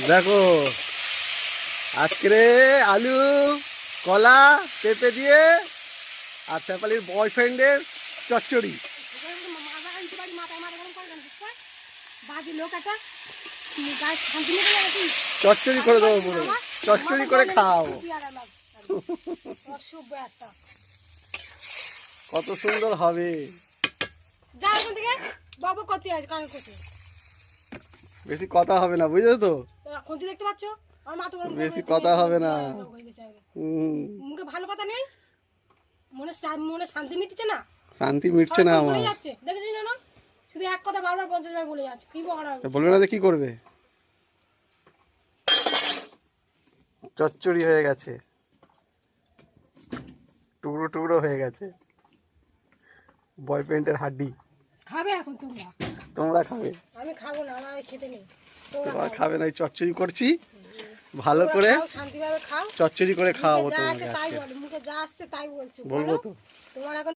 দেখো আজকে আলু কলা পেঁপে দিয়ে আর শেফালির বয়ফ্রেন্ডের চচ্চড়ি। চচ্চড়ি করে দেবো পুরো, চচ্চড়ি করে খাওয়াবো। কত সুন্দর হবে। বেশি কথা হবে না, বুঝছো তো? দেখতে পাচ্ছ বেশি কথা হবে না। মুখে ভালো কথা নেই, মনে মনে শান্তি মিটছে না। শান্তি মিটছে না আমার। যাচ্ছে দেখেছিস না, শুধু এক কথা বারবার 50 বার বলে যাচ্ছে। কি বলবে না যে কি করবে। চচ্চড়ি হয়ে গেছে, টুকরো টুকরো হয়ে গেছে। বয়ফ্রেন্ডের হাড্ডি খাবে এখন তোমরা? তোমরা খাবে? আমি খাবো না, আমার খেতে নেই। তোমরা খাবে না? চচ্চড়ি করছি ভালো করে, শান্তিভাবে খাও। চচ্চড়ি করে খাওয়াবো যা তোমাকে। আসছে তাই বলো, মুখে যা আসছে তাই বলছো। বলবো তো। তোমার এখন